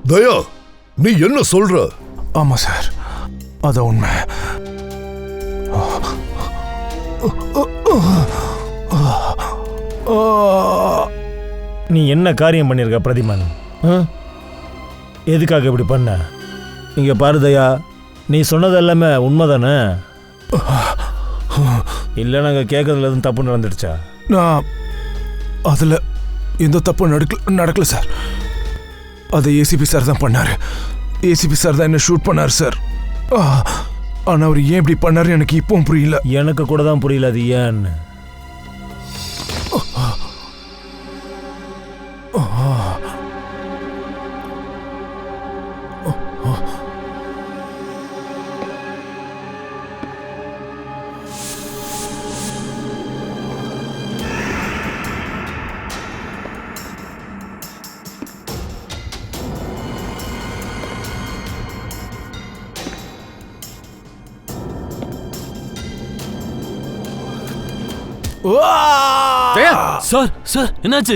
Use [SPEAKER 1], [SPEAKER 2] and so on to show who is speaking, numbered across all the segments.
[SPEAKER 1] தயா, நீ என்ன சொல்ற?
[SPEAKER 2] ஆமா சார், அதான் உண்மை.
[SPEAKER 3] நீ என்ன காரியம் பண்ணிருக்க பிரதிமன்? எதுக்காக இப்படி பண்ண? இங்க பாரு தயா, நீ சொன்னது எல்லாமே உண்மைதானே? இல்லை நாங்கள் கேட்கறதுல எதுவும் தப்பு நடந்துடுச்சா?
[SPEAKER 2] நான் அதில் எந்த தப்பு நடக்கல சார். அதை ஏசிபி சார் தான் பண்ணார். ஏசிபி சார் தான் என்ன ஷூட் பண்ணார் சார். ஆனால் அவர் ஏன் இப்படி பண்ணார் எனக்கு இப்பவும் புரியல.
[SPEAKER 3] எனக்கு கூட தான் புரியல அது ஏன்னு.
[SPEAKER 4] சார் சார் என்னாச்சு?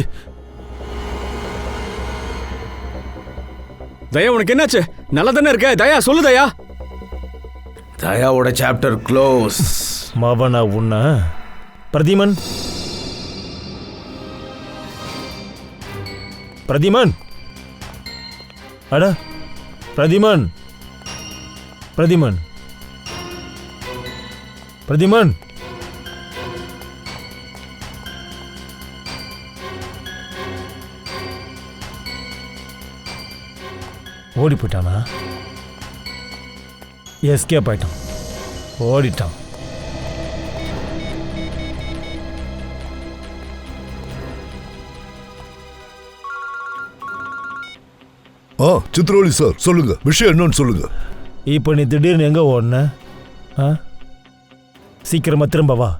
[SPEAKER 5] தயா, உனக்கு என்னாச்சு? நல்லா தானே இருக்க? தயா சொல்லு தயா.
[SPEAKER 6] தயாவோட சாப்டர் க்ளோஸ்.
[SPEAKER 3] மவனா உன்ன பிரதிமன். பிரதிமன், அட பிரதிமன், பிரதிமன், பிரதிமன். ஓடி போயிட்டானா? எஸ்கேப் ஆயிட்டான், ஓடிட்டான்.
[SPEAKER 1] சித்ரவள்ளி சார் சொல்லுங்க, விஷயம் என்னன்னு சொல்லுங்க.
[SPEAKER 3] இப்போ நீ திடீர்னு எங்க ஓடுன? சீக்கிரமா திரும்ப வா.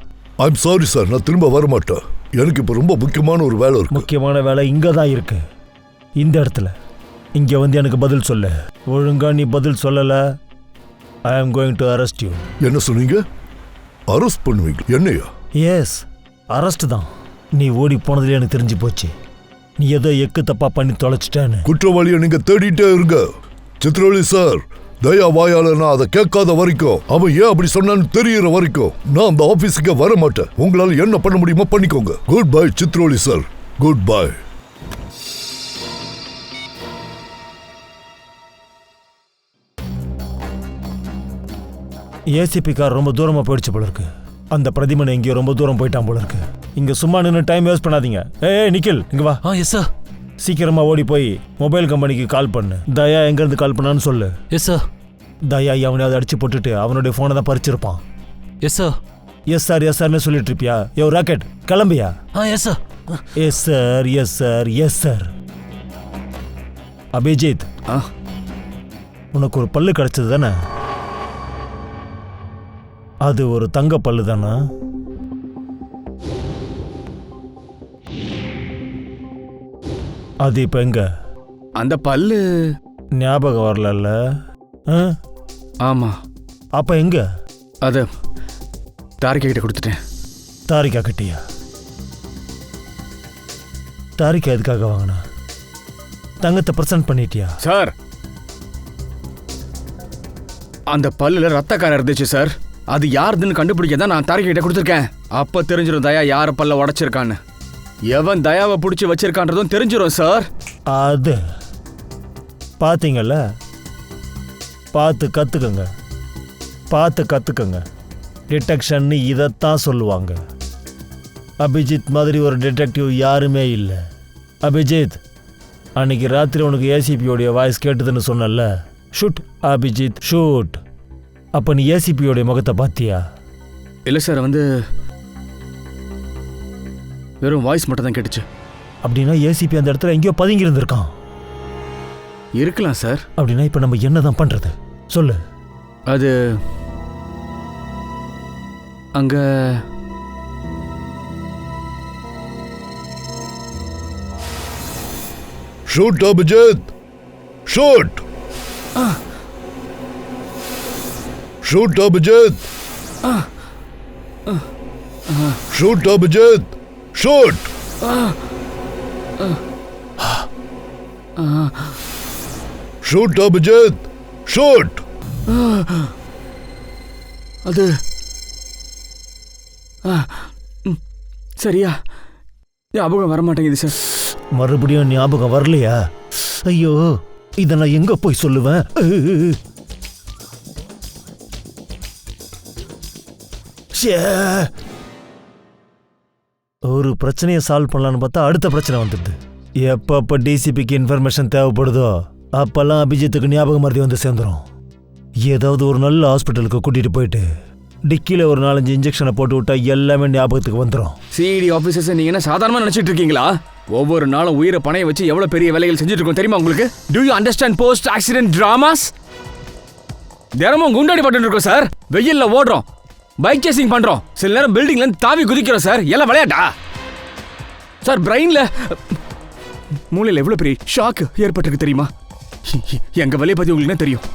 [SPEAKER 1] ஐம் சாரி சார், நான் திரும்ப வர மாட்டேன். எனக்கு இப்போ ரொம்ப முக்கியமான ஒரு வேலை இருக்கு.
[SPEAKER 3] முக்கியமான வேலை இங்கே தான் இருக்கு, இந்த இடத்துல. இங்கே வந்து எனக்கு பதில் சொல்லு. ஒழுங்கா நீ பதில் சொல்லல, ஐ am going to arrest you.
[SPEAKER 1] என்ன சொன்னீங்க? அரெஸ்ட் பண்ணுவீங்க? என்னையா?
[SPEAKER 3] எஸ், அரெஸ்ட் தான். நீ ஓடி போனதுல எனக்கு தெரிஞ்சு போச்சு. நீ ஏதோ எக்கு தப்பா பண்ணி தொலைச்சிட்டேன்னு.
[SPEAKER 1] குற்றவாளியை நீங்க தேடிட்டே இருங்க சித்ரவள்ளி சார். தயா வாயால நான் அதை கேட்காத வரைக்கும், அவன் ஏன் அப்படி சொன்னான்னு தெரியற வரைக்கும் நான் அந்த ஆபீஸுக்கு வர மாட்டேன். உங்களால என்ன பண்ண முடியுமோ பண்ணிக்கோங்க. Good bye Chitravalli sir, good bye.
[SPEAKER 3] ACP car ரொம்ப தூரமா போயிடுச்சு போல இருக்கு. அந்த பிரதிமன் எங்கேயோ ரொம்ப தூரம் போயிட்டான் போல இருக்கு. இங்க சும்மா நின்று டைம் வேஸ்ட் பண்ணாதீங்க. ஏய் நிக்கில், இங்க வா.
[SPEAKER 4] Yes sir.
[SPEAKER 3] சீக்கிரமா ஓடி போய் மொபைல் கம்பெனிக்கு கால் பண்ணு. தயா எங்க இருந்து கால் பண்ணான்னு சொல்லு.
[SPEAKER 4] Yes sir.
[SPEAKER 3] தயா அவனையாவது அடிச்சு போட்டுட்டு அவனுடைய போனை தான் பறிச்சிருப்பான்.
[SPEAKER 4] Yes sir.
[SPEAKER 3] Yes sir, yes சார்னு சொல்லிட்டு இருப்பியா? யோ ராக்கெட், கிளம்பியா?
[SPEAKER 4] Yes sir.
[SPEAKER 3] Yes sir, yes sir, yes sir. Abhijit, உனக்கு ஒரு பல்லு கிடைச்சது தானே? அது ஒரு தங்க பல்லு தானா? அது இப்ப எங்க?
[SPEAKER 5] அந்த பல்லு
[SPEAKER 3] ஞாபகம் வரல.
[SPEAKER 5] ஆமா.
[SPEAKER 3] அப்ப எங்க?
[SPEAKER 5] அது தாரிகா கிட்ட கொடுத்துட்டேன்.
[SPEAKER 3] தாரிகா கிட்டியா? தாரிகா எதுக்காக வாங்கினா? தங்கத்தை பிரசன்ட் பண்ணிட்டியா?
[SPEAKER 5] சார், அந்த பல்லுல ரத்தக்காரம் இருந்துச்சு சார். அது யாருதுன்னு கண்டுபிடிக்க தான் நான் தாரிகா கிட்ட கொடுத்துருக்கேன். அப்ப தெரிஞ்சிடும் தயா யார பல்ல உடைச்சிருக்கான்னு. எவன் தயாவை பிடிச்சி வச்சிருக்கான்றதும் தெரிஞ்சிடும் சார்.
[SPEAKER 3] அது பாத்தீங்கல்ல, பார்த்து கத்துக்கங்க, பார்த்து கத்துக்கங்க. டிடெக்ஷன் இதைத்தான் சொல்லுவாங்க. அபிஜித் மாதிரி ஒரு டிடெக்டிவ் யாருமே இல்லை. அபிஜித், அன்னைக்கு ராத்திரி உனக்கு ஏசிபியோடைய வாய்ஸ் கேட்டதுன்னு சொன்னல. Shoot Abhijit, shoot. அப்ப நீ ஏசிபியோடைய முகத்தை பார்த்தியா?
[SPEAKER 5] இல்ல சார், வெறும் வாய்ஸ் மட்டும் தான் கேட்டுச்சு.
[SPEAKER 3] அப்படின்னா ஏசிபி அந்த இடத்துல எங்கேயோ பதுங்கி இருந்திருக்கான்.
[SPEAKER 5] இருக்கலாம் சார்.
[SPEAKER 3] அப்படின்னா இப்ப நம்ம என்னதான் பண்றது சொல்லு.
[SPEAKER 5] அது அங்க
[SPEAKER 1] shoot Abhijit, shoot. Shoot Abhijit, shoot Abhijit, shoot. Shoot Abhijit, shoot.
[SPEAKER 5] அது சரியா ஞாபகம் வரமாட்டேங்குது சார்.
[SPEAKER 3] மறுபடியும் ஞாபகம் வரலையா? ஐயோ, இதை நான் எங்க போய் சொல்லுவேன்? ச்சே. ஒரு பிரச்சனையை சால்வ் பண்ணலான்னு பார்த்தா அடுத்த பிரச்சனை வந்துடுது. எப்பப்ப டிசிபிக்கு இன்ஃபர்மேஷன் தேவைப்படுதோ அப்பெல்லாம் அபிஜித்துக்கு ஞாபகம் மறதி வந்து சேர்ந்துடும். ஏதாவது ஒரு நல்ல ஹாஸ்பிட்டலுக்கு கூட்டிட்டு போயிட்டு டிக்கில ஒரு 4-5 இன்ஜெக்ஷனை போட்டு விட்டா எல்லாமே ஞாபகத்துக்கு வந்துடும்.
[SPEAKER 5] சிஐடி ஆபீசர்ஸ் நீங்க என்ன சாதாரணமா நினைச்சிட்டு இருக்கீங்களா? ஒவ்வொரு நாளும் உயிரை பணைய வச்சு எவ்வளவு பெரிய வேலைகள் செஞ்சுட்டு இருக்கோம் தெரியுமா உங்களுக்கு? To you understand post accident dramas? தினமும் குண்டாடி பட்டு இருக்கோம் சார். வெயில்ல ஓடுறோம், பைக் சேசிங் பண்றோம், சில நேரம் பில்டிங்ல இருந்து தாவி குதிக்கிறோம் சார். எல்லாம் விளையாட்டா சார்? பிரெயின்ல மூளையில எவ்வளவு பெரிய ஷாக் ஏற்பட்டிருக்கு தெரியுமா? எங்க வேலையை பத்தி உங்களுக்கு என்ன தெரியும்?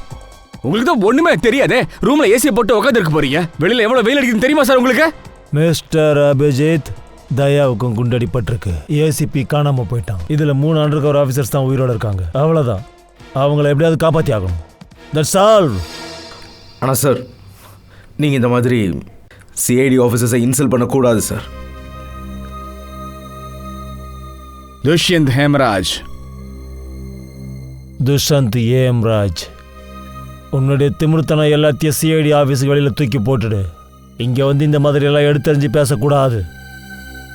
[SPEAKER 5] உங்களுக்கு தான் ஒண்ணுமே தெரியாதே. ரூம்ல ஏசியை போட்டு உட்காந்து இருக்க போறீங்க. வெளியில எவ்வளவு வெயில் அடிக்குதுன்னு தெரியுமா சார் உங்களுக்கு?
[SPEAKER 3] மிஸ்டர் அபிஜித், தயாவுக்கும் குண்டடிப்பட்டிருக்கு. ஏசிபி காணாம போயிட்டான். இதுல 3 அண்டர் கவர் ஆஃபீஸர்ஸ் தான் உயிரோட இருக்காங்க. அவ்வளவுதான், அவங்கள எப்படியாவது காப்பாத்தி ஆகணும். That's all.
[SPEAKER 6] ஆனால் சார், நீங்கள் இந்த மாதிரி சிஐடி ஆஃபீஸர்ஸை இன்சல்ட் பண்ணக்கூடாது சார்.
[SPEAKER 5] துஷ்யந்த் ஹேமராஜ்.
[SPEAKER 3] துஷந்த் ஏம்ராஜ், உன்னுடைய திமிர்த்தனம் எல்லாத்தையும் சிஐடி ஆஃபீஸுக்கு வெளியில் தூக்கி போட்டுடு. இங்கே வந்து இந்த மாதிரி எல்லாம் எடுத்தறிஞ்சு பேசக்கூடாது,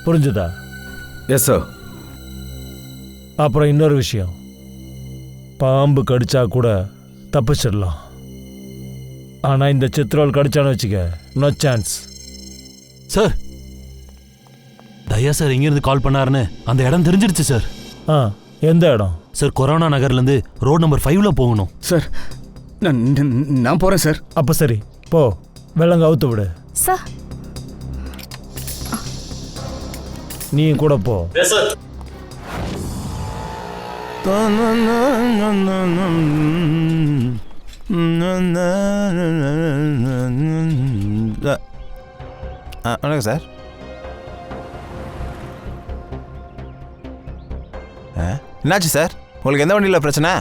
[SPEAKER 3] புரிஞ்சுதா?
[SPEAKER 6] Yes sir.
[SPEAKER 3] அப்புறம் இன்னொரு விஷயம், பாம்பு கடிச்சா கூட தப்பிச்சிடலாம். ஆனால் இந்த சித்ரோல் கடிச்சான்னு வச்சுக்க, நோ சான்ஸ்.
[SPEAKER 4] சார், தயா சார் எங்கேருந்து கால் பண்ணாருன்னு அந்த இடம் தெரிஞ்சிடுச்சு சார்.
[SPEAKER 3] எந்த இடம்
[SPEAKER 4] சார்? கொரோனா நகர்லேருந்து ரோட் நம்பர் 5ல போகணும்
[SPEAKER 5] சார். நான் போறேன் சார்.
[SPEAKER 3] அப்போ சரி, போ, வெள்ளங்க அவுத்து விடு.
[SPEAKER 7] சார்,
[SPEAKER 3] நீயும் கூட போ.
[SPEAKER 8] வணக்கம் சார். என்னாச்சு சார்? உங்களுக்கு எந்த வண்டியில் பிரச்சனை?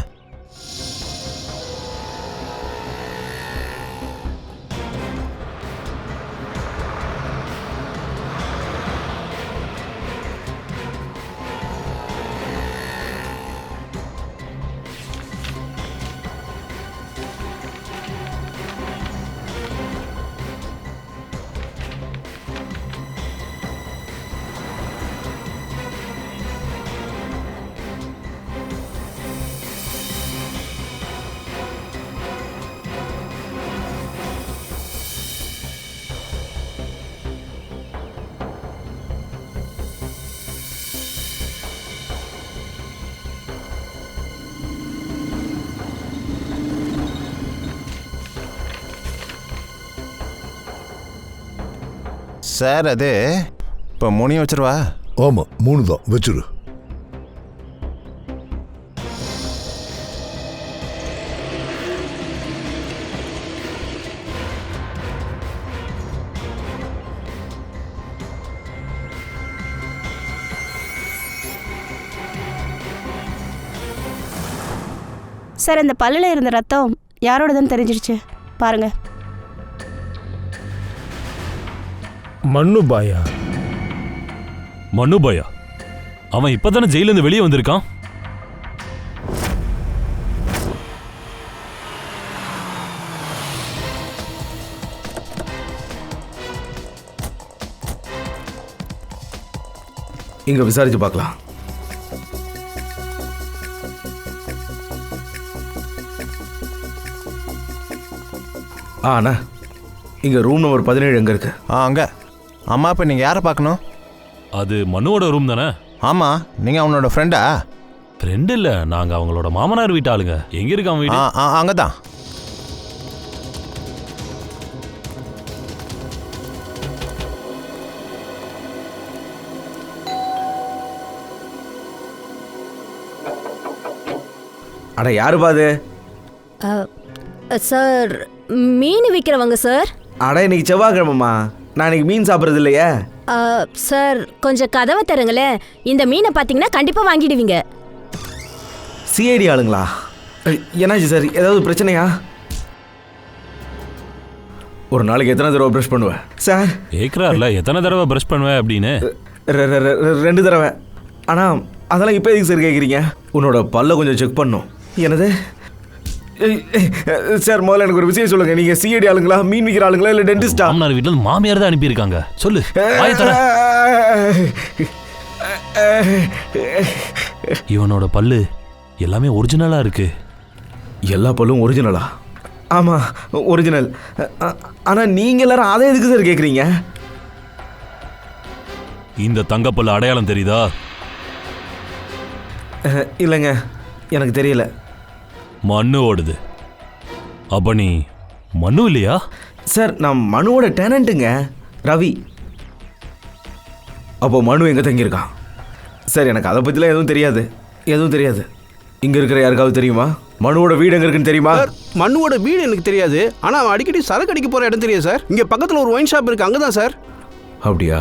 [SPEAKER 8] சார், அது இப்போ 3 வச்சிருவா?
[SPEAKER 1] ஆமா, 3 தான், வச்சிரு.
[SPEAKER 7] சார், அந்த பல்லில் இருந்த ரத்தம் யாரோடதுன்னு தெரிஞ்சிருச்சு பாருங்க.
[SPEAKER 3] மன்னுபாயா?
[SPEAKER 4] மன்னுபாயா? அவன் இப்பதானே ஜெயிலிருந்து வெளியே வந்திருக்கான்.
[SPEAKER 6] இங்கே விசாரிச்சு பார்க்கலாம். அண்ணா, இங்கே ரூம் நம்பர் 17 எங்கே இருக்கு?
[SPEAKER 8] அங்கே. அம்மா, இப்போ நீங்கள் யாரை பார்க்கணும்?
[SPEAKER 4] அது மனுவோட ரூம் தானே?
[SPEAKER 8] ஆமாம். நீங்கள் அவனோட ஃப்ரெண்டா?
[SPEAKER 4] ஃப்ரெண்ட் இல்லை, நாங்கள் அவங்களோட மாமனார் வீட்டு ஆளுங்க. எங்கே இருக்கு அவன் வீடு?
[SPEAKER 8] அங்கே தான்.
[SPEAKER 6] அட, யாரு பாது?
[SPEAKER 9] சார், மீன் விற்கிறவங்க சார்.
[SPEAKER 6] அட, இன்னைக்கு செவ்வாய்க்கிழமைம்மா, நான் இன்னைக்கு மீன் சாப்பிட்றது இல்லையே.
[SPEAKER 9] சார், கொஞ்சம் கதவை தருங்களேன். இந்த மீனை பார்த்தீங்கன்னா கண்டிப்பாக வாங்கிடுவீங்க.
[SPEAKER 6] சிஐடி ஆளுங்களா? என்னாச்சு சார், ஏதாவது பிரச்சனையா? ஒரு நாளைக்கு எத்தனை தடவை ப்ரஷ் பண்ணுவேன் சார்?
[SPEAKER 4] கேட்குறாருல எத்தனை தடவை ப்ரஷ் பண்ணுவேன் அப்படின்னு.
[SPEAKER 6] 2 தடவை. ஆனால் அதெல்லாம் இப்போ எதுக்கு சார் கேட்குறீங்க? உன்னோட பல்ல கொஞ்சம் செக் பண்ணும். என்னது சார்? முதல்ல எனக்கு ஒரு விஷயம் சொல்லுங்கள். நீங்கள் சிஐடி ஆளுங்களா, மீன் விற்கிற ஆளுங்களா, இல்லை டென்டிஸ்டா?
[SPEAKER 4] மாமனார் வீட்டில் இருந்து மாமியார் தான் அனுப்பியிருக்காங்க. சொல்லு. இவனோட பல்லு எல்லாமே ஒரிஜினலாக இருக்கு.
[SPEAKER 6] எல்லா பல்லும் ஒரிஜினலா? ஆமாம், ஒரிஜினல். ஆனால் நீங்கள் எல்லாரும் அதை எதுக்கு சார் கேட்குறீங்க?
[SPEAKER 4] இந்த தங்கப்பல்லு அடையாளம் தெரியுதா?
[SPEAKER 6] இல்லைங்க, எனக்கு தெரியல.
[SPEAKER 4] மண்ணு ஓடுது. அப்ப நீ மண்ணு இல்லையா?
[SPEAKER 6] சார், நான் மனுவோட டெனண்ட்டுங்க, ரவி. அப்போ மனு எங்கே தங்கியிருக்கான்? சார், எனக்கு அதை பற்றிலாம் எதுவும் தெரியாது. இங்கே இருக்கிற யாருக்காவது தெரியுமா? மனுவோட வீடு எங்கே இருக்குன்னு தெரியுமா?
[SPEAKER 10] மனுவோட வீடு எனக்கு தெரியாது. ஆனால் அவன் அடிக்கடி சரக்கு அடிக்க போகிற இடம் தெரியும் சார். இங்கே பக்கத்தில் ஒரு ஒயின் ஷாப் இருக்குது, அங்கே தான் சார்.
[SPEAKER 6] அப்படியா?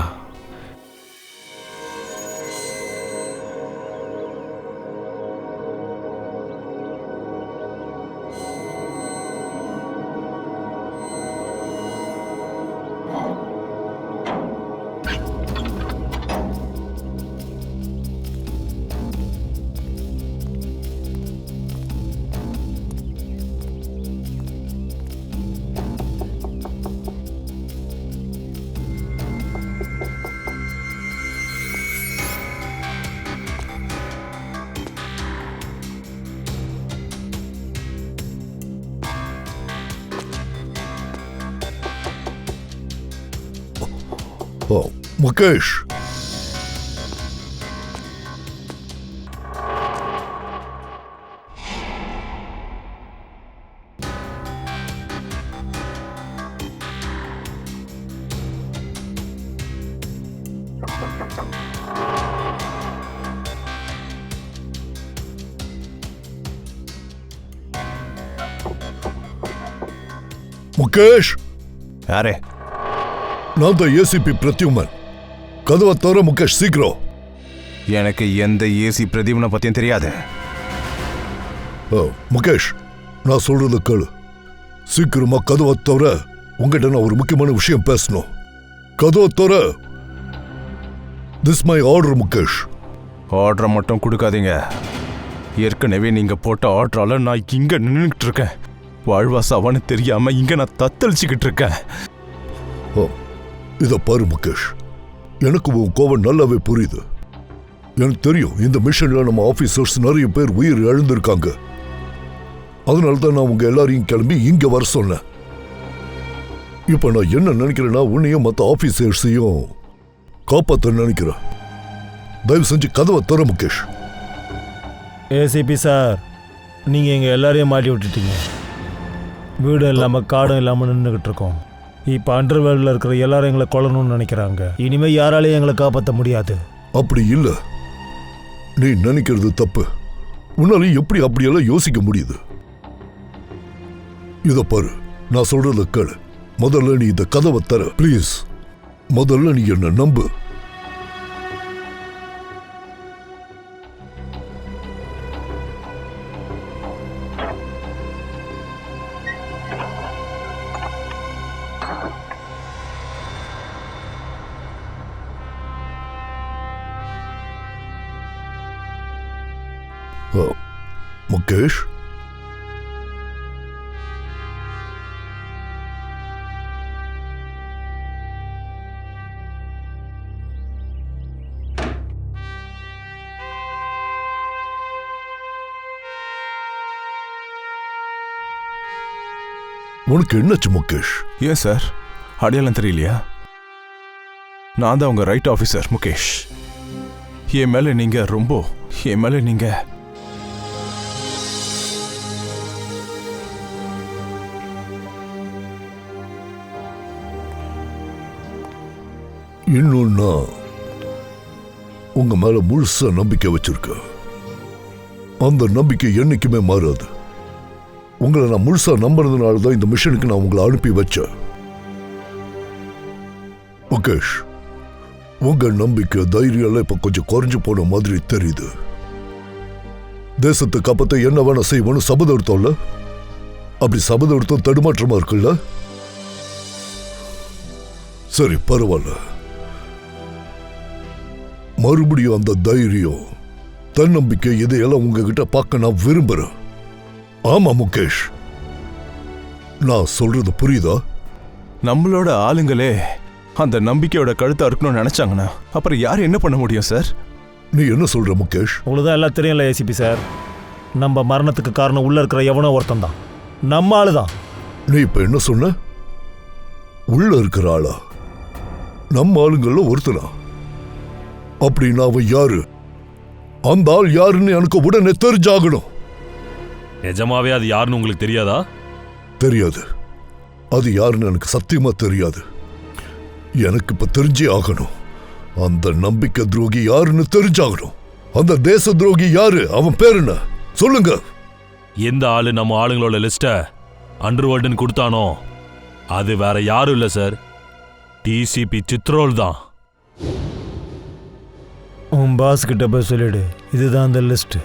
[SPEAKER 1] முகேஷ், முகேஷ்.
[SPEAKER 8] யாரே?
[SPEAKER 1] நான் தான் ஏசிபி பிரத்யுமன். கதவை தவிர முகேஷ், சீக்கிரம்.
[SPEAKER 8] எனக்கு எந்த ஏசி பிரதீபனை பத்தியும் தெரியாது.
[SPEAKER 1] முகேஷ், நான் சொல்றது கேளு. சீக்கிரமா கதவை தவிர. உங்ககிட்ட நான் ஒரு முக்கியமான விஷயம் பேசணும். கதவை தவிர. This my order Mukesh.
[SPEAKER 8] ஆர்டரை மட்டும் கொடுக்காதீங்க. ஏற்கனவே நீங்க போட்ட ஆர்டரால நான் இங்க நின்றுட்டு இருக்கேன். வாழ்வா சாவான்னு தெரியாம இங்க நான் தத்தளிச்சுக்கிட்டு இருக்கேன்.
[SPEAKER 1] இத பாரு முகேஷ், எனக்கு உன் கோவம் நல்லாவே புரியுது. எனக்கு தெரியும் இந்த மிஷன்ல நம்ம ஆபீசர்ஸ் நிறைய பேர் உயிர் இழந்திருக்காங்க. அதனால தான் நான் உங்க எல்லாரையும் கிளம்பி இங்க வர சொன்னேன். இப்ப நான் என்ன நினைக்கிறேன்னா, உன்னையும் மற்ற ஆபீசர்ஸையும் காப்பாற்ற நினைக்கிறேன். தயவு செஞ்சு கதவை தர முகேஷ்.
[SPEAKER 3] ஏசிபி சார், நீங்கள் எங்கள் எல்லாரையும் மாட்டி விட்டுட்டீங்க. வீடு இல்லாமல் காடும் இல்லாமல் நின்றுக்கிட்டு இருக்கோம். இப்போ அண்டர்வேர்ல்டில் இருக்கிற எல்லாரும் எங்களை கொல்லணும்னு நினைக்கிறாங்க. இனிமேல் யாராலையும் எங்களை காப்பாற்ற முடியாது.
[SPEAKER 1] அப்படி இல்லை, நீ நினைக்கிறது தப்பு. உன்னால எப்படி அப்படியெல்லாம் யோசிக்க முடியுது? இத பாரு, நான் சொல்றத கேளு. முதல்ல நீ இந்த கதவை தர ப்ளீஸ். முதல்ல நீ என்ன நம்பு. முகேஷ், உனக்கு என்னாச்சு முகேஷ்?
[SPEAKER 8] ஏன் சார், அடையாளம் தெரியலையா? நான் தான் உங்க ரைட் ஆஃபீஸர் முகேஷ். என் மேல நீங்க
[SPEAKER 1] இன்னும் நான் உங்க மேல முழுசா நம்பிக்கை வச்சிருக்க. அந்த நம்பிக்கை என்னைக்குமே மாறாது. உங்களை நான் முழுசா நம்புறதுனால தான் இந்த மிஷனுக்கு நான் உங்களை அனுப்பி வச்சேன். முகேஷ், உங்க நம்பிக்கை தைரியம் இப்ப கொஞ்சம் குறைஞ்சு போன மாதிரி தெரியுது. தேசத்தை காப்பாத்த என்ன வேணா செய்வோன்னு சபதம் எடுத்தோம்ல, அப்படி சபதம் எடுத்தோம் தடுமாற்றமா இருக்குல்ல. சரி பரவாயில்ல, மறுபடியும் அந்த தைரியம் தன்னம்பிக்கை இதையெல்லாம் உங்ககிட்ட பார்க்க நான் விரும்புறேன். ஆமா முகேஷ், நான் சொல்றது புரியுதா?
[SPEAKER 8] நம்மளோட ஆளுங்களே அந்த நம்பிக்கையோட கழுத்தை அறுக்கணும்னு நினைச்சாங்கன்னா அப்புறம் யார் என்ன பண்ண முடியும் சார்?
[SPEAKER 1] நீ என்ன சொல்ற முகேஷ்?
[SPEAKER 3] உங்களுக்கு தான் எல்லாம் தெரியும்ல ஏசிபி சார். நம்ம மரணத்துக்கு காரணம் உள்ள இருக்கிற எவனோ ஒருத்தன் தான், நம்ம ஆளு தான்.
[SPEAKER 1] நீ இப்ப என்ன சொன்ன? உள்ள இருக்கிற ஆளா? நம்ம ஆளுங்கள ஒருத்தனா? அப்படின்னா அவன் யாரு? அந்த ஆள் யாருன்னு எனக்கு உடனே தெரிஞ்சாகணும்.
[SPEAKER 4] நிஜமாவே அது யாருன்னு உங்களுக்கு தெரியாதா?
[SPEAKER 1] தெரியாது. அது யாருன்னு எனக்கு சத்தியமா தெரியாது. எனக்கு இப்ப தெரிஞ்சே ஆகணும். அந்த நம்பிக்கை துரோகி யாருன்னு தெரிஞ்சாகணும். அந்த தேச துரோகி யாரு? அவன் பேர் என்ன சொல்லுங்க.
[SPEAKER 4] எந்த ஆளு நம்ம ஆளுங்களோட லிஸ்ட அண்டர்வேர்ல்டுன்னு கொடுத்தானோ அது வேற யாரும் இல்ல சார், டிசிபி சித்ரோல் தான்.
[SPEAKER 3] உன் பாஸ் கிட்ட போய் சொல்லிடு, இதுதான் அந்த லிஸ்ட்.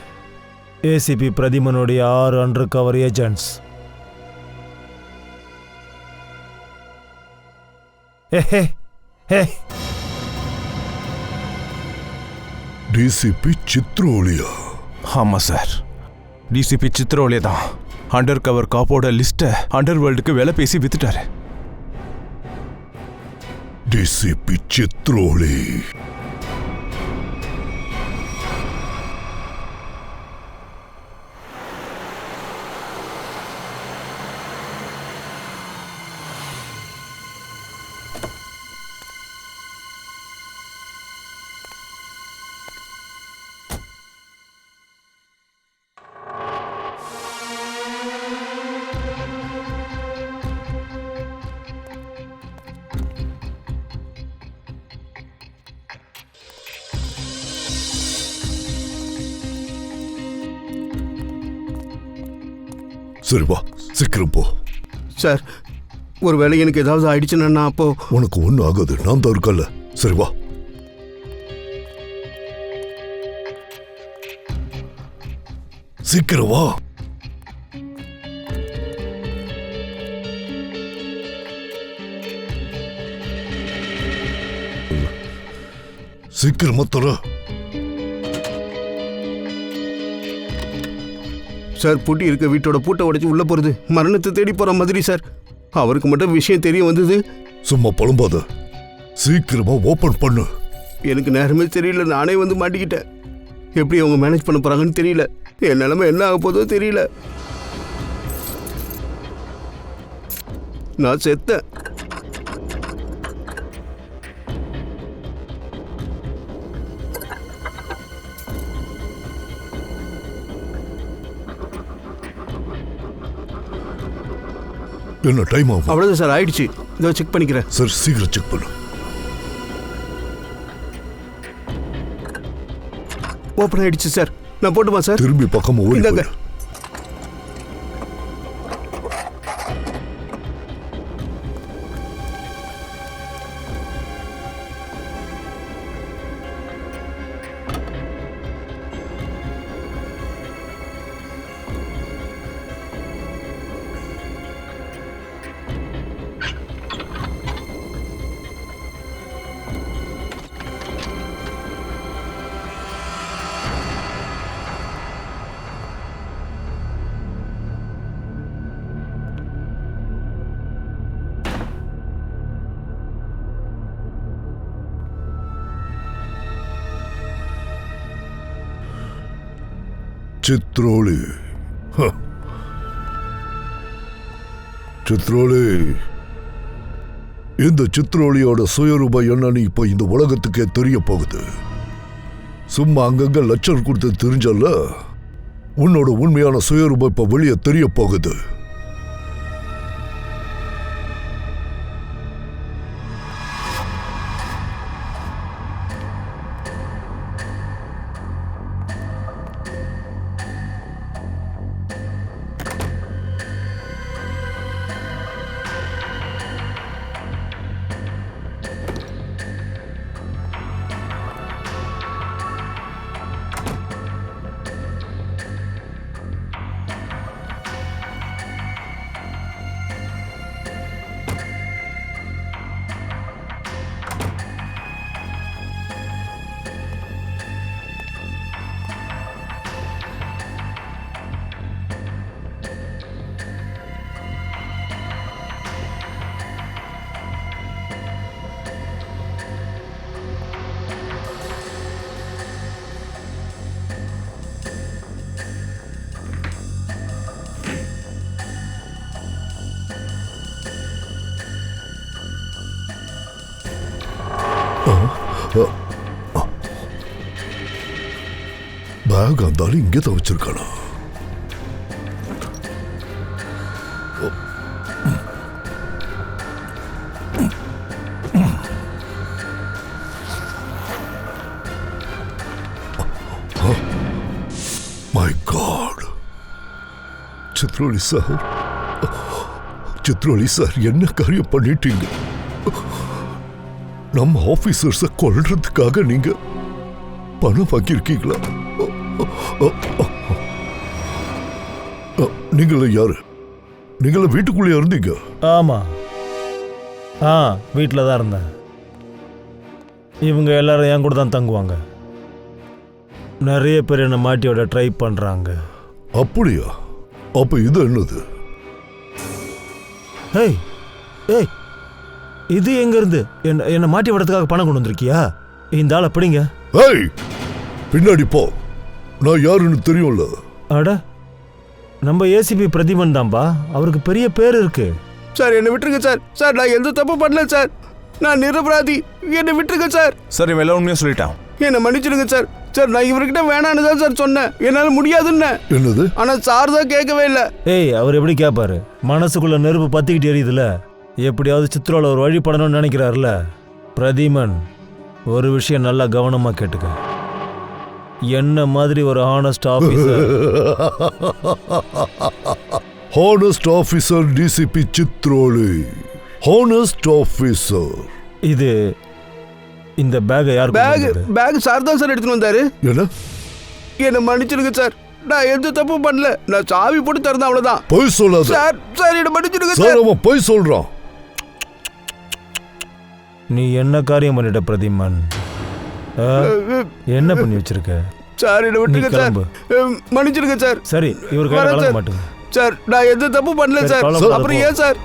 [SPEAKER 3] ஏசிபி பிரதிமனுடைய 6 அண்டர் கவர் ஏஜென்ட்ஸ்.
[SPEAKER 1] டிசிபி சித்ரோலியா?
[SPEAKER 8] ஆமா சார், டிசிபி சித்ரோலே தான் அண்டர் கவர் காப்போட லிஸ்ட்டை அண்டர் வேர்ல்டுக்கு விலை பேசி வித்துட்டாரு.
[SPEAKER 1] டிசிபி சித்ரோலி. சரி வா, சீக்கிரம் போ.
[SPEAKER 10] சார், ஒரு வேளை எனக்கு ஏதாவது ஆயிடுச்சுன்னா அப்போ?
[SPEAKER 1] உனக்கு ஒன்றும் ஆகாது, நான் தான் இருக்கல. சரி வா. சீக்கிரம் வா. சீக்கிரமா தர.
[SPEAKER 10] சார், பூட்டி இருக்க வீட்டோட பூட்டை உடைச்சு உள்ள போறது மரணத்தை தேடி போற மாதிரி சார். அவருக்கு மட்டும் விஷயம் தெரிய வந்தது.
[SPEAKER 1] சும்மா புலம்பாத, சீக்கிரமா ஓபன் பண்ணு.
[SPEAKER 10] எனக்கு நேரமே தெரியல, நானே வந்து மாட்டிக்கிட்டேன். எப்படி அவங்க மேனேஜ் பண்ண போறாங்கன்னு தெரியல. என் நிலைமை என்ன ஆக போதோ தெரியல. நான் செத்தேன்.
[SPEAKER 1] என்ன டைம் ஆகும்?
[SPEAKER 10] அவ்வளவுதான் சார், ஆயிடுச்சு. இதோ செக் பண்ணிக்கிறேன்.
[SPEAKER 1] சார் சீக்கிரம் செக் பண்ணு.
[SPEAKER 10] ஓப்பன் ஆயிடுச்சு சார். நான் போட்டுமா சார்?
[SPEAKER 1] திரும்பி பக்கம் ஓடி போயிடு. சித்ரோலி. சித்ரோலி, இந்த சித்ரோலியோட சுயரூபம் என்னன்னு இப்ப இந்த உலகத்துக்கே தெரிய போகுது. சும்மா அங்கங்க லட்சம் கொடுத்து தெரிஞ்சல, உன்னோட உண்மையான சுயரூபம் இப்ப வெளியே தெரிய போகுது. பேக் இருந்தாலும் இங்கே தான் வச்சிருக்கானா? My god! Chitroli sir, Chitroli sir, என்ன காரியம் பண்ணிட்டீங்க? நம்ம ஆபீசர்ஸை கொல்றதுக்காக நீங்க பணம் வாங்கியிருக்கீங்களா? நீங்கள யாரு? நீங்கள வீட்டுக்குள்ளே இருந்தீங்க?
[SPEAKER 3] ஆமா, வீட்டில் தான் இருந்தேன். இவங்க எல்லாரும் என் கூட தான் தங்குவாங்க. நிறைய பேர் என்னை மாட்டியோட ட்ரை பண்ணுறாங்க.
[SPEAKER 1] அப்படியா? அப்ப இது என்னது?
[SPEAKER 3] ஏய் ஏய், இது எங்க இருந்து என்ன மாட்டி விடறதுக்காக பணம் கொண்டு வந்திருக்கியா? இந்த ஆள் அப்படிங்க.
[SPEAKER 1] ஏய், பின்னாடி போ. நான் யாருன்னு தெரியும்ல.
[SPEAKER 3] அட, நம்ம ஏசிபி பிரதிமன் தான்பா. அவருக்கு பெரிய பேர் இருக்கு.
[SPEAKER 10] சார் என்னை விட்டுருங்க சார். சார் நான் எந்த தப்பு பண்ணல சார். நான் நிரபராதி. என்னை விட்டுருங்க சார்.
[SPEAKER 8] சார் இவன் எல்லாம் உண்மையாக சொல்லிட்டான்.
[SPEAKER 10] என்னை மன்னிச்சிடுங்க சார். சார் நான் இவர்கிட்ட வேணான்னு தான் சார் சொன்னேன். என்னால முடியாதுன்னு.
[SPEAKER 1] என்னது?
[SPEAKER 10] ஆனா சார் தான் கேட்கவே இல்லை.
[SPEAKER 3] ஏய், அவர் எப்படி கேட்பாரு? மனசுக்குள்ள நெருப்பு பத்திக்கிட்டு எரியுதுல. எப்படியாவது சித்ரோல ஒரு வழி பண்ணணும்னு நினைக்கிறாருல. பிரதீமன், ஒரு விஷயம் நல்லா கவனமா கேட்டுக்க. என்ன மாதிரி ஒரு honest officer,
[SPEAKER 1] honest officer DCP Chitroli, honest officer.
[SPEAKER 3] இது இந்த பேக் யார்?
[SPEAKER 10] பேக் சார் தான் சார் எடுத்துட்டு வந்தாரு. என்ன மன்னிச்சிடுங்க சார். நான் எந்த தப்பு பண்ணல. நான் சாவி போட்டு திறந்தேன், அவ்வளவுதான்.
[SPEAKER 1] பொய் சொல்லாத
[SPEAKER 10] சார். சார் என்ன மன்னிச்சிடுங்க
[SPEAKER 1] சார். அவன் பொய் சொல்றான்.
[SPEAKER 3] நீ என்ன காரியம் பண்ணிட்ட பிரதீமன்? என்ன பண்ணி வச்சிருக்க?
[SPEAKER 10] சார் என்ன விட்டுருங்க சார். மன்னிச்சிடுங்க சார்.
[SPEAKER 3] சரி, இவருக்கு கலங்க மாட்டேங்க
[SPEAKER 10] சார். நான் எந்த தப்பு பண்ணல சார். அப்புறம் ஏன் சார்?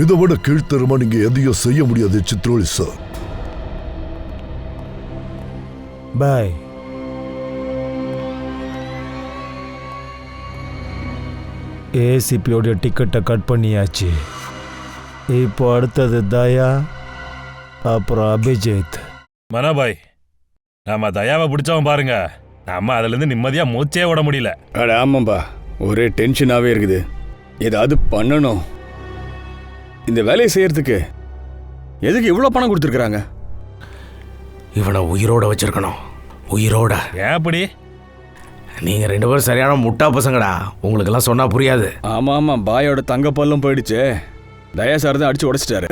[SPEAKER 1] இதை விட கீழ்த்தரமா நீங்க எதையும் செய்ய முடியாது சித்ரோலி சார்.
[SPEAKER 3] பாய். ஏசிபியோட டிக்கெட்டை கட் பண்ணியாச்சு. இப்போ அடுத்தது தயா, அப்புறம் அபிஜித்.
[SPEAKER 4] மனாபாய், நம்ம தயாவை பிடிச்சவன் பாருங்க. நம்ம அதுல இருந்து நிம்மதியா மூச்சே விட முடியல.
[SPEAKER 5] அட ஆமாம்பா, ஒரே டென்ஷனாவே இருக்குது. ஏதாவது பண்ணணும். இந்த வேலையை செய்யறதுக்கு எதுக்கு இவ்வளோ பணம் கொடுத்துருக்குறாங்க?
[SPEAKER 6] இவனை உயிரோட வச்சிருக்கணும். உயிரோட.
[SPEAKER 4] ஏன் அப்படி?
[SPEAKER 6] நீங்க 2 பேரும் சரியான முட்டா பசங்கடா. உங்களுக்கெல்லாம் சொன்னா புரியாது.
[SPEAKER 5] ஆமா ஆமா, பாயோட தங்க பல்லும் போயிடுச்சு. தயா சார் தான் அடிச்சு உடைச்சிட்டாரு.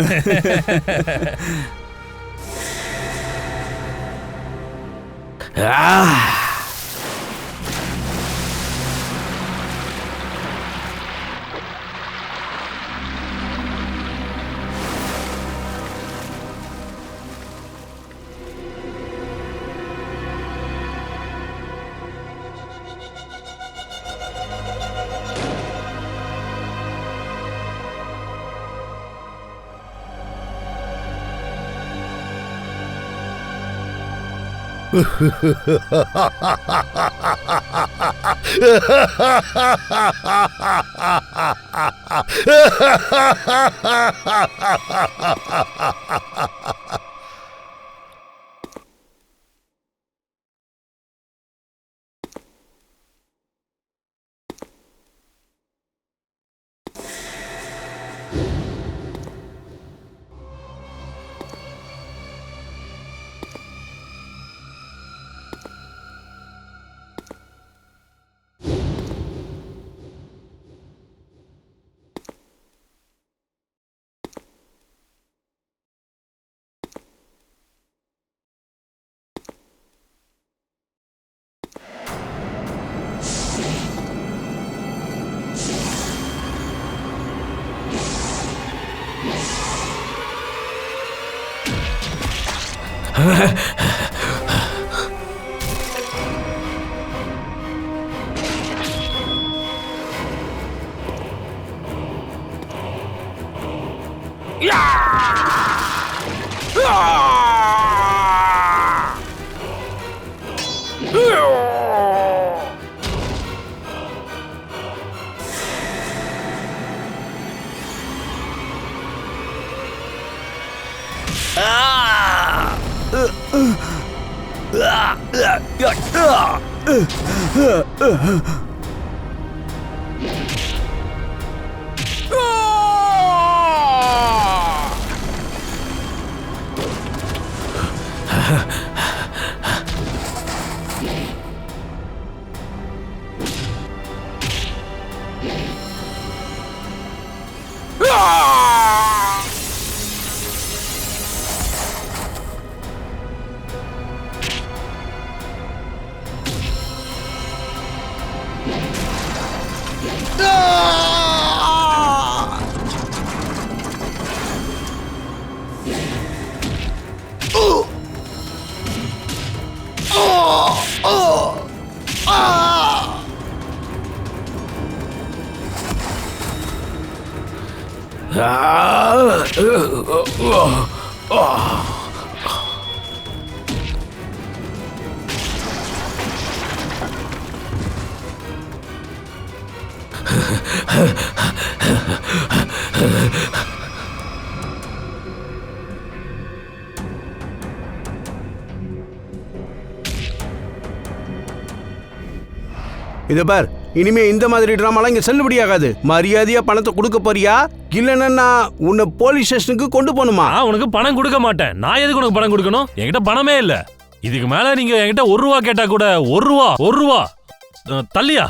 [SPEAKER 10] இதை பார், இனிமே இந்த மாதிரி டிராமாலாம் இங்க செல்லுபடியாகாது. மரியாதையா பணத்தை கொடுக்க போறியா, இல்லைன்னா நான் உன்னை போலீஸ் ஸ்டேஷனுக்கு கொண்டு போகணுமா?
[SPEAKER 4] நான் உனக்கு பணம் கொடுக்க மாட்டேன். நான் எதுக்கு உனக்கு பணம் கொடுக்கணும்? என்கிட்ட பணமே இல்ல. இதுக்கு மேல நீங்க என்கிட்ட 1 ரூபா கேட்டா கூட 1 ரூபா தள்ளியா?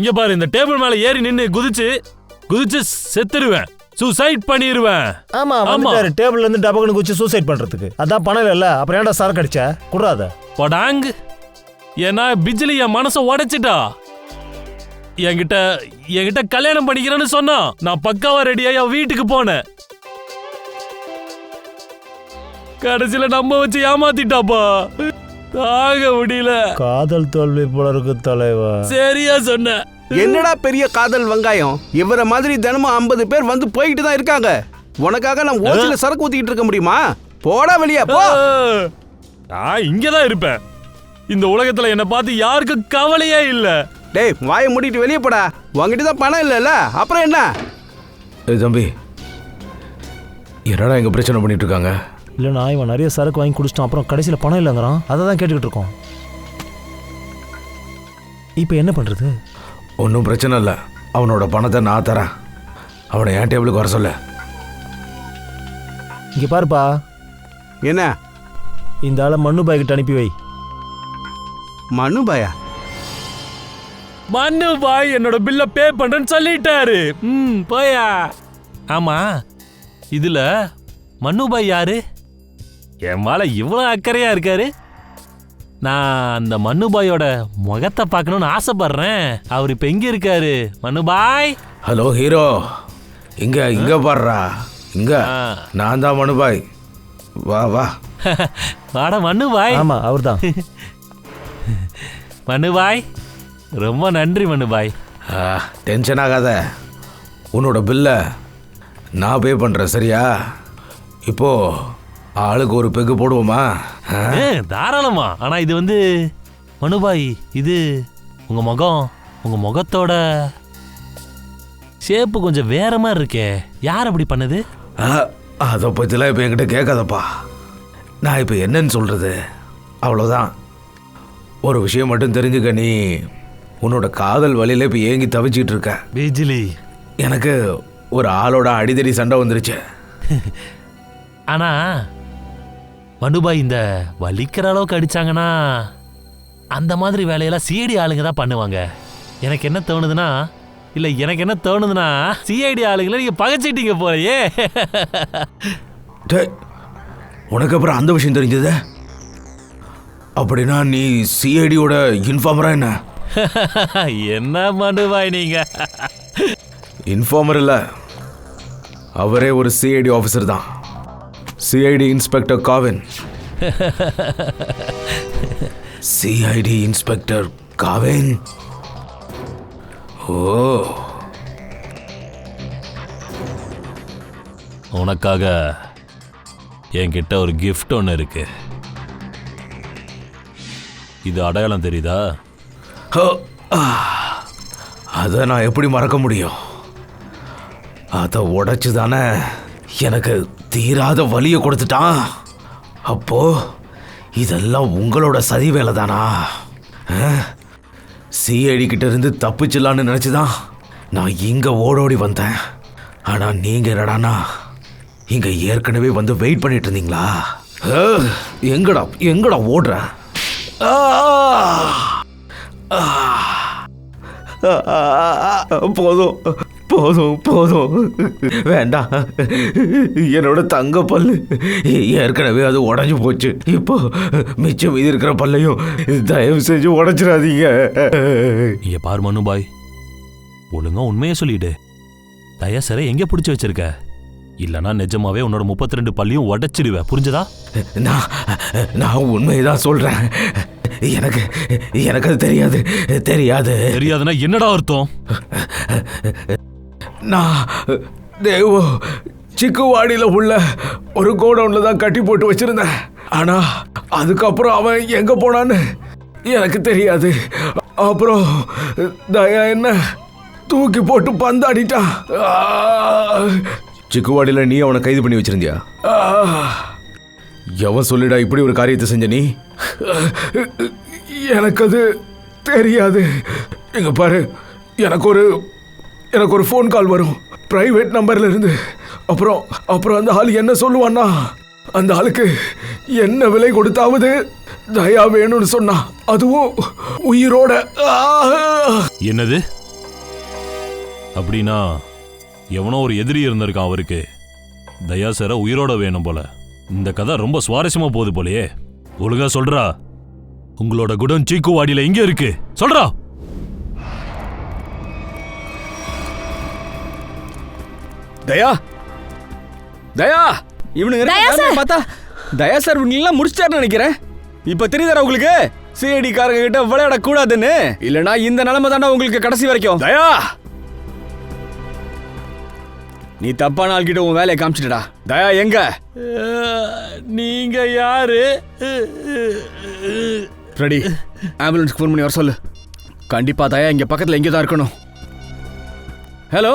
[SPEAKER 4] இங்க பாரு, இந்த டேபிள் மேல ஏறி நின்னு குதிச்சு செத்துருவேன், சூசைட் பண்ணிடுவேன்.
[SPEAKER 3] ஆமா வந்துட்டாரு டேபிள்ல இருந்து டபக்குன்னு குச்சி சூசைட் பண்றதுக்கு. அதான் பணம் இல்ல, அப்புறம் ஏன்டா சரக்கு அடிச்ச? குடுறாத
[SPEAKER 4] படாங். ஏன்னா பிஜிலி என் மனசை உடைச்சிட்டா. என்கிட்ட கல்யாணம் பண்ணிக்கிறேன்னு சொன்னா நான் பக்காவா ரெடியா வீட்டுக்கு போனேன். கடைசியில நம்ம வச்சு ஏமாத்திட்டாப்பா. தாங்க முடியல.
[SPEAKER 3] காதல் தோல்வி போல இருக்கு தலைவா.
[SPEAKER 4] சரியா சொன்ன.
[SPEAKER 10] என்னடா பெரிய காதல் வெங்காயம், இவரை மாதிரி தினமும் 50 பேர் வந்து போயிட்டு தான் இருக்காங்க. உனக்காக நான் ஓசில சரக்கு ஊத்திக்கிட்டு இருக்க முடியுமா? போடா வெளியே போ.
[SPEAKER 4] நான் இங்கதான் இருப்பேன். இந்த உலகத்துல என்ன பார்த்து யாருக்கும் கவலையே இல்ல.
[SPEAKER 10] டேய், வாயை மூடிட்டு வெளியே போடா. உங்ககிட்ட தான் பணம் இல்லைல்ல, அப்புறம் என்ன?
[SPEAKER 6] தம்பி, என்னடா எங்க பிரச்சனை பண்ணிட்டு இருக்காங்க?
[SPEAKER 3] இல்லைண்ணா, இவன் நிறைய சரக்கு வாங்கி குடிச்சிட்டான், அப்புறம் கடைசியில் பணம் இல்லைங்கிறான். அதை தான் கேட்டுக்கிட்டு இருக்கோம். இப்போ என்ன பண்ணுறது?
[SPEAKER 6] ஒன்றும் பிரச்சனை இல்லை, அவனோட பணத்தை நான் தரேன். அவனை என் டேபிளுக்கு வர சொல்ல.
[SPEAKER 3] இங்கே பாருப்பா.
[SPEAKER 10] என்ன?
[SPEAKER 3] இந்த ஆளை மண்ணு பாய்கிட்ட அனுப்பி வை.
[SPEAKER 10] மனு பாயா?
[SPEAKER 4] மண்ணு பாய் என்னோட பில்ல பே பண்றேன்னு சொல்லிட்டாரு. போயா. ஆமா, இதுல மண்ணு பாய் யாரு? என் மேல இவ்வளவு அக்கறையா இருக்காரு. நான் அந்த மண்ணு பாயோட முகத்தை பார்க்கணும்னு ஆசைப்படுறேன். அவர் இப்ப எங்க இருக்காரு? மண்ணு பாய்.
[SPEAKER 6] ஹலோ ஹீரோ, இங்க பாடுறா. இங்க நான் தான் மனு பாய். வா வா.
[SPEAKER 4] வாடா மண்ணு பாய்.
[SPEAKER 3] ஆமா, அவர் தான்.
[SPEAKER 4] மண்ணு பாய், ரொம்ப நன்றி மண்ணு பாய்.
[SPEAKER 6] டென்ஷன் ஆகாத, உன்னோட பில்ல நான் பே பண்றேன், சரியா? இப்போ ஆளுக்கு ஒரு பெக்கு போடுவோமா?
[SPEAKER 4] தாராளமா. ஆனா இது மண்ணு பாய், இது உங்க முகத்தோட ஷேப்பு கொஞ்சம் வேற மாதிரி இருக்கே. யார் அப்படி பண்ணது?
[SPEAKER 6] அதை பத்திலாம் இப்போ என்கிட்ட கேட்காதப்பா. நான் இப்போ என்னன்னு சொல்றது, அவ்வளோதான். ஒரு விஷயம் மட்டும் தெரிஞ்சுக்க, நீ உன்னோட காதல் வழியில இப்போ ஏங்கி தவிச்சிட்டு இருக்க.
[SPEAKER 4] பிஜிலி,
[SPEAKER 6] எனக்கு ஒரு ஆளோட அடிதடி சண்டை வந்துருச்சு.
[SPEAKER 4] ஆனா மனுபாய் இந்த வலிக்கிற அளவுக்கு அடிச்சாங்கன்னா அந்த மாதிரி வேலையெல்லாம் சிஐடி ஆளுங்க தான் பண்ணுவாங்க. எனக்கு என்ன தோணுதுன்னா சிஐடி ஆளுங்களை நீங்க பகைச்சிட்டீங்க போலயே.
[SPEAKER 6] உனக்கு அப்புறம் அந்த விஷயம் தெரிஞ்சது? அப்படின்னா நீ சிஐடியோட இன்ஃபார்மரா என்ன?
[SPEAKER 4] என்ன மனுபாய் நீங்க?
[SPEAKER 6] இன்ஃபார்மர் இல்ல, அவரே ஒரு சிஐடி ஆஃபீஸர் தான். CID inspector Kavin. CID inspector Kavin. Oh,
[SPEAKER 4] உனக்காக என்கிட்ட ஒரு கிஃப்ட் ஒன்று இருக்கு. இது அடையாளம் தெரியுதா?
[SPEAKER 6] அதை நான் எப்படி மறக்க முடியும்? அதை உடைச்சு தானே எனக்கு தீராத வலியை கொடுத்துட்டான். அப்போ இதெல்லாம் உங்களோட சதி வேலை தானா? சிஐடி கிட்ட இருந்து தப்பிச்சிடலான்னு நினைச்சுதான் நான் இங்க ஓடோடி வந்தேன். ஆனா நீங்க என்னடானா இங்க ஏற்கனவே வந்து வெயிட் பண்ணிட்டு இருந்தீங்களா? எங்கடா எங்கடா ஓடுற? போதும் போதும் போதும், வேண்டாம். என்னோட தங்க பல்லு ஏற்கனவே அது உடஞ்சு போச்சு. இப்போ மிச்சம் மீதி இருக்கிற பல்லையும் தயவு செஞ்சு உடைச்சிடாதீங்க.
[SPEAKER 4] இங்க பாரு மனுபாய், ஒழுங்கா உண்மையை சொல்லிடு. தயா சாரை எங்க பிடிச்சி வச்சிருக்க? இல்லனா நிஜமாவே உன்னோட 32 பல்லையும் உடைச்சிடுவேன், புரிஞ்சதா?
[SPEAKER 6] நான் உண்மையதான் சொல்றேன். எனக்கு எனக்கு அது தெரியாது.
[SPEAKER 4] தெரியாதுன்னா என்னடா அர்த்தம்?
[SPEAKER 6] நான் தேவோ சிக்குவாடியில் உள்ள ஒரு கோடவுன்ல தான் கட்டி போட்டு வச்சிருந்தேன். ஆனா அதுக்கப்புறம் அவன் எங்க போனான்னு எனக்கு தெரியாது. அப்புறம் தயா என்ன தூக்கி போட்டு பந்தாடிட்டான். சிக்குவாடியில் நீ அவனை கைது பண்ணி வச்சிருந்தியா? எவன் சொல்லிடா இப்படி ஒரு காரியத்தை செஞ்ச நீ? எனக்கு அது தெரியாது. இங்க பாரு, எனக்கு ஒரு ஃபோன் கால் வரும் பிரைவேட் நம்பர்ல இருந்து. அப்புறம் அந்த ஆள் என்ன சொல்லுவான்னா, அந்த ஆளுக்கு என்ன விலை கொடுத்தாவது தயா வேணும்னு சொன்னா, அதுவும் உயிரோட.
[SPEAKER 4] என்னது? அப்படின்னா எவனோ ஒரு எதிரி இருந்திருக்கான் அவருக்கு. தயா சார உயிரோட வேணும் போல. இந்த கதை ரொம்ப சுவாரஸ்யமா போகுது போலயே. ஒழுங்கா சொல்றா, உங்களோட குடன் சீக்குவாடியில எங்க இருக்கு? சொல்றா.
[SPEAKER 5] தயா இவனுங்க பார்த்தா தயா சார் இவங்களெல்லாம் முடிச்சிட்டாருன்னு நினைக்கிறேன். இப்ப தெரியுதாரா உங்களுக்கு சிஐடி காரங்க கிட்ட விளையாட கூடாதுன்னு? இல்லனா இந்த நிலைமை தாண்டா உங்களுக்கு கடைசி வரைக்கும். தயா, நீ தப்பான ஆள் கிட்ட உன் வேலையை காமிச்சிட்டடா. தயா எங்க?
[SPEAKER 4] நீங்க யாரு?
[SPEAKER 5] ரெடி, ஆம்புலன்ஸ்க்கு ஃபோன் பண்ணி வர சொல்லு. கண்டிப்பா தயா இங்க பக்கத்துல எங்கே தான் இருக்கணும். Hello,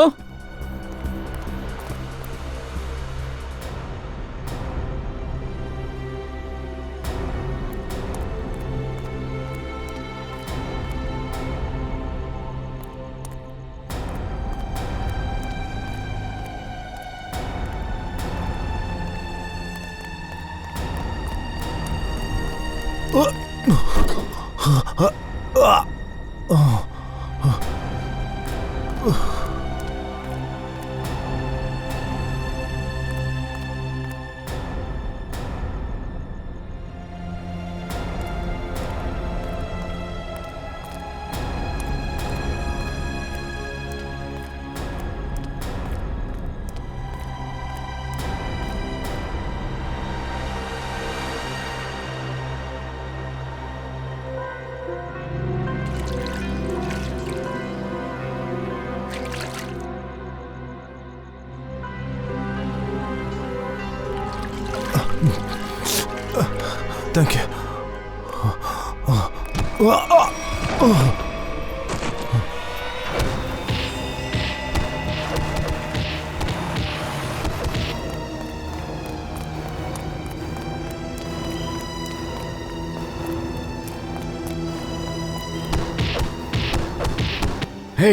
[SPEAKER 2] Thank you.
[SPEAKER 5] ஹே,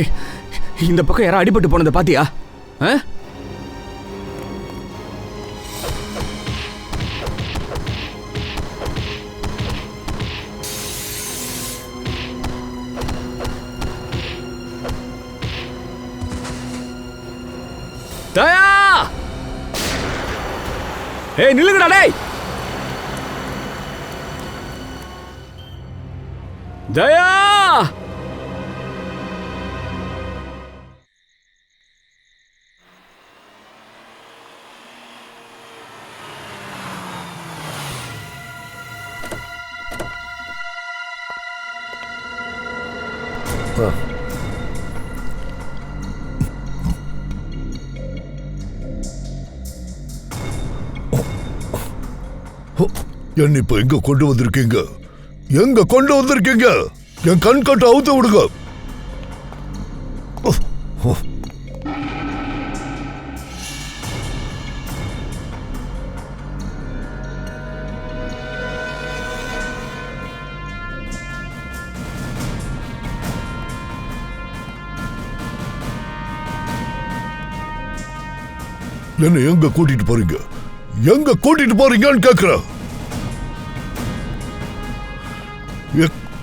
[SPEAKER 5] இந்த பக்கம் யாரோ அடிபட்டு போனதை பாத்தியா? தயா, ஏய் நில்லுங்கடா டேய். தயா,
[SPEAKER 1] என்ன இப்ப எங்க கொண்டு வந்திருக்கீங்க? என் கண் கட்ட அவுத்து விடுங்க. என்ன எங்க கூட்டிட்டு போறீங்க? எங்க கூட்டிட்டு போறீங்கன்னு கேக்குறேன்.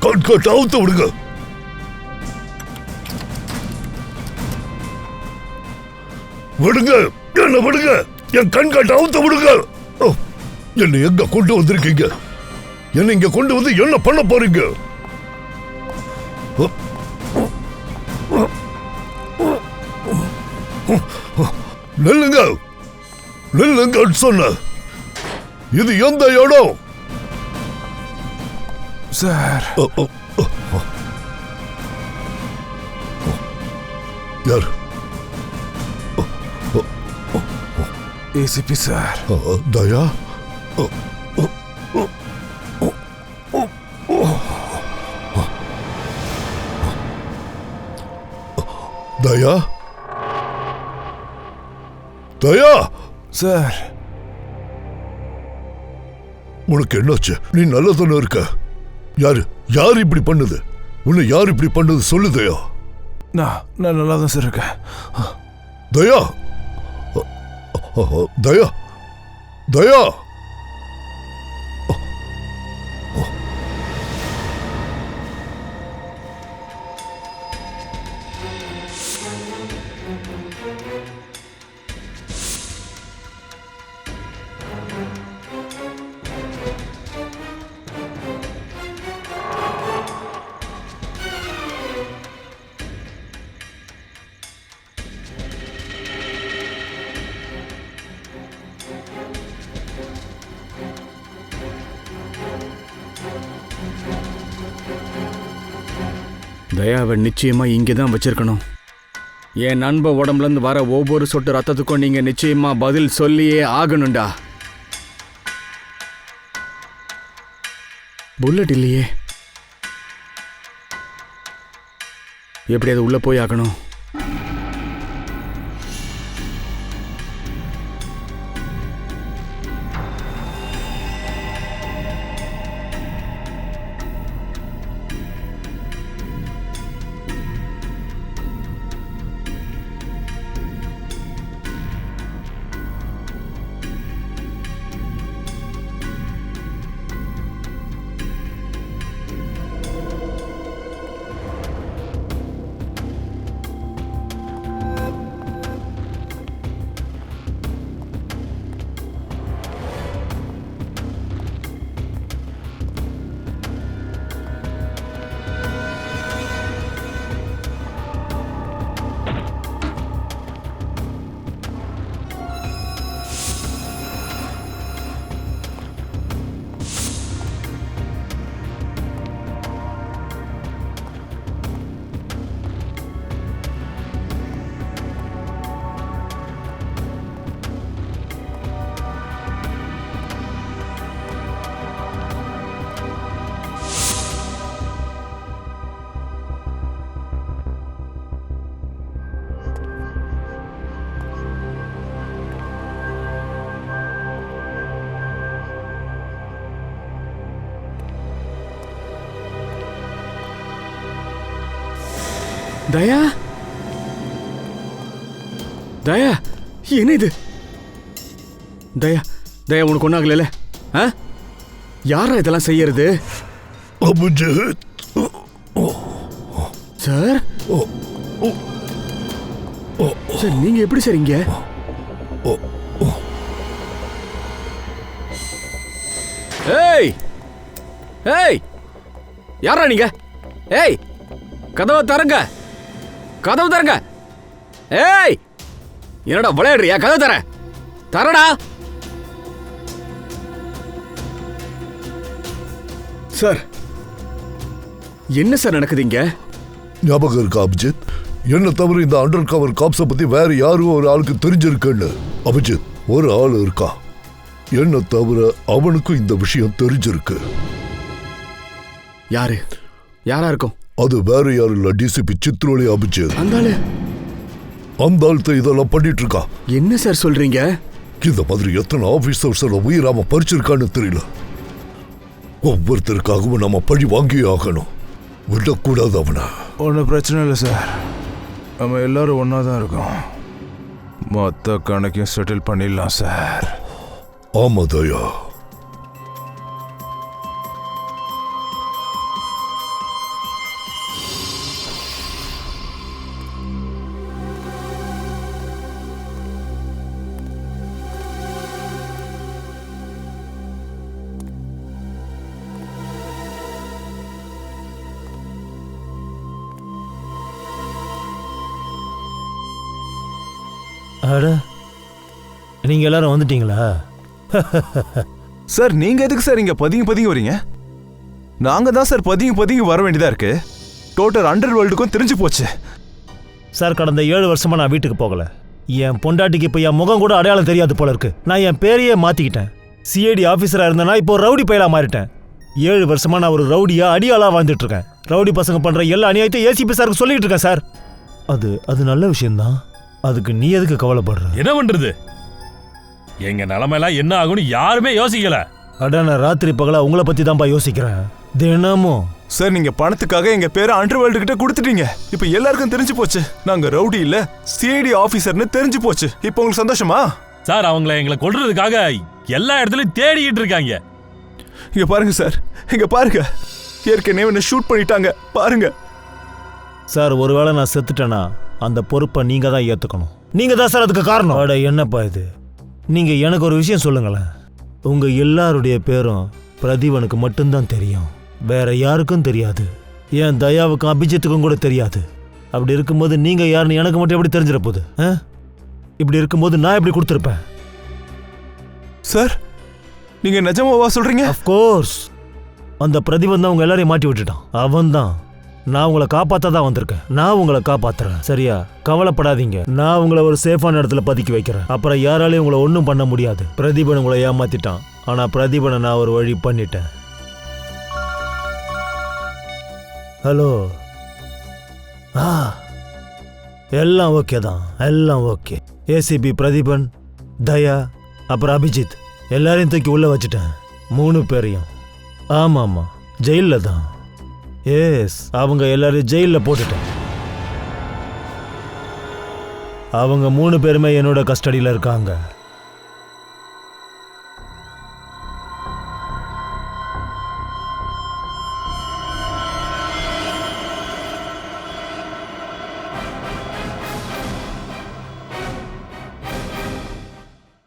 [SPEAKER 1] கட் அவுத்து விடுங்க. விடுங்க, என்ன விடுங்க. என் கண்காட்ட அவுத்து விடுங்க. என்ன எங்க கொண்டு வந்திருக்கீங்க? என்ன இங்க கொண்டு வந்து என்ன பண்ண போறீங்க? நில்லுங்க, நில்லுங்க சொன்ன. இது எந்த இடம்?
[SPEAKER 2] சார்,
[SPEAKER 1] யார்?
[SPEAKER 2] ACP sir.
[SPEAKER 1] Daya? Daya? Daya?
[SPEAKER 2] Sir,
[SPEAKER 1] உனக்கு என்னாச்சு? நீ நல்லதானே இருக்க? யாரு யார் இப்படி பண்ணுது? உன்னை யார் இப்படி பண்ணது சொல்லு தயா.
[SPEAKER 2] நான் நல்லா தான் சார் இருக்கேன்.
[SPEAKER 1] தயா, தயா, தயா.
[SPEAKER 5] தயாவை நிச்சயமா இங்கே தான் வச்சிருக்கணும். என் நண்ப உடம்புலேருந்து வர ஒவ்வொரு சொட்டு ரத்தத்துக்கும் நீங்க நிச்சயமா பதில் சொல்லியே ஆகணும்டா. புல்லட் இல்லையே, எப்படியாவது உள்ள போய் ஆகணும். தயா, தயா, என்ன இது? தயா, தயா, உனக்கு ஒன்றாகல? யாரா இதெல்லாம் செய்யறது?
[SPEAKER 1] அபிஜித்
[SPEAKER 5] சார், சார் நீங்க எப்படி சார் இங்க? ஏய், ஏய், யாரா நீங்க? ஏய், கதவை தரங்க, கதவு தரங்க. ஏய், என்னடா விளையாடுறியா? கதவு தர, தரடா. சார், என்ன சார் நடக்குதுங்க?
[SPEAKER 1] ஞாபகம் இருக்கா அபிஜித்? என்ன தவிர இந்த அண்டர் கவர் காப்ஸை பத்தி வேற யாரும் ஒரு ஆளுக்கு தெரிஞ்சிருக்குன்னு. அபிஜித், ஒரு ஆள் இருக்கா, என்ன தவிர அவனுக்கும் இந்த விஷயம் தெரிஞ்சிருக்கு.
[SPEAKER 5] யாரு? யாரா இருக்கும்?
[SPEAKER 1] அது வேற யாரும் இல்ல, டிசிபி சித்ரோலி அபிஜித்.
[SPEAKER 5] அந்த
[SPEAKER 1] ஆள் இதெல்லாம் பண்ணிட்டு இருக்கா.
[SPEAKER 5] என்ன சார் சொல்றீங்க?
[SPEAKER 1] இந்த மாதிரி எத்தனை ஆபீசர்ஸ் உயிராம பறிச்சிருக்கான்னு தெரியல. ஒவ்வொருத்தருக்காகவும் நம்ம பழி வாங்கி ஆகணும். விடக்கூடாது அவனை.
[SPEAKER 2] ஒன்றும் பிரச்சனை இல்லை சார், நம்ம எல்லாரும் ஒன்றா தான் இருக்கோம்.
[SPEAKER 8] மொத்த கணக்கையும் செட்டில் பண்ணிடலாம் சார்.
[SPEAKER 1] ஆமா தயா.
[SPEAKER 3] அட, நீங்க எல்லாரும் வந்துட்டீங்களா?
[SPEAKER 8] சார் நீங்க எதுக்கு சார் இங்க பதுங்கி வரீங்க? நாங்க தான் சார் பதுங்கி வர வேண்டியதா இருக்கு. டோட்டல் அண்டர் வேர்ல்டுக்கும் தெரிஞ்சு போச்சு.
[SPEAKER 3] சார், கடந்த 7 வருஷமா நான் வீட்டுக்கு போகல. என் பொண்டாட்டிக்கு இப்போ என் முகம் கூட அடையாளம் தெரியாது போல இருக்கு. நான் என் பேரையே மாத்திக்கிட்டேன். சிஐடி ஆஃபீஸரா இருந்தேன்னா இப்போ ரவுடி பையலா மாறிட்டேன். 7 வருஷமா நான் ஒரு ரவுடியா அடியாளா வாழ்ந்துட்டு இருக்கேன். ரவுடி பசங்க பண்ற எல்லா அநியாயத்தையும் ஏசிபி சாருக்கு சொல்லிட்டு இருக்கேன் சார். அது நல்ல விஷயம்தான். அதுக்கு நீ எதுக்கு கவலைப்படுற?
[SPEAKER 4] என்ன பண்றது? எங்க நிலைமையெல்லாம் என்ன ஆகும்னு யாருமே யோசிக்கல.
[SPEAKER 3] அட, நான் ராத்திரி பகலா உங்களை பத்தி தான்ப்பா யோசிக்கிறேன் தினமும்.
[SPEAKER 8] சார் நீங்க பணத்துக்காக எங்க பேரை அண்டர் வேர்ல்டு கிட்ட கொடுத்துட்டீங்க. இப்ப எல்லாருக்கும் தெரிஞ்சு போச்சு நாங்க ரவுடி இல்ல சிஐடி ஆபீசர்னு தெரிஞ்சு போச்சு. இப்போ உங்களுக்கு சந்தோஷமா?
[SPEAKER 4] சார், எங்களை கொல்றதுக்காக எல்லா இடத்துலயும் தேடிக்கிட்டு இருக்காங்க.
[SPEAKER 8] இங்க பாருங்க சார், இங்க பாருங்க. ஏற்கனவே என்ன ஷூட் பண்ணிட்டாங்க பாருங்க.
[SPEAKER 3] சார், ஒருவேளை நான் செத்துட்டேனா அந்த பொறுப்பை நீங்க தான் ஏத்துக்கணும். நீங்க தான் சார் அதுக்கு காரணம். அட, என்னப்பா இது? நீங்க எனக்கு ஒரு விஷயம் சொல்லுங்களேன். உங்க எல்லாருடைய பேரும் பிரதீபனுக்கு மட்டும்தான் தெரியும், வேற யாருக்கும் தெரியாது. ஏன் தயாவுக்கும் அபிஜித்துக்கும் கூட தெரியாது. அப்படி இருக்கும்போது நீங்க யாருன்னு எனக்கு மட்டும் எப்படி தெரிஞ்சிட போகுது? இப்படி இருக்கும்போது நான் எப்படி கொடுத்துருப்பேன்?
[SPEAKER 8] சார், நீங்க நிஜமாவா சொல்றீங்க?
[SPEAKER 3] அஃப்கோர்ஸ். அந்த பிரதீபன் தான் உங்க எல்லாரையும் மாட்டி விட்டுட்டான். அவன் தான். நான் உங்களை காப்பாற்ற தான் வந்திருக்கேன். நான் உங்களை காப்பாத்துறேன், சரியா? கவலைப்படாதீங்க. நான் உங்களை ஒரு சேஃபான இடத்துல பதுக்கி வைக்கிறேன். அப்புறம் யாராலையும் உங்களை ஒன்றும் பண்ண முடியாது. பிரதீபன் உங்களை ஏமாத்திட்டான். ஆனா பிரதீபனை நான் ஒரு வழி பண்ணிட்டேன். ஹலோ. எல்லாம் ஓகே தான், எல்லாம் ஓகே. ஏசிபி பிரதீபன், தயா, அப்புறம் அபிஜித் எல்லாரையும் தூக்கி உள்ள வச்சுட்டேன். 3 பேரையும். ஆமாம், ஜெயிலில் தான். எஸ், அவங்க எல்லாரும் ஜெயிலில் போட்டுட்டேன். அவங்க 3 பேருமே என்னோட கஸ்டடியில் இருக்காங்க.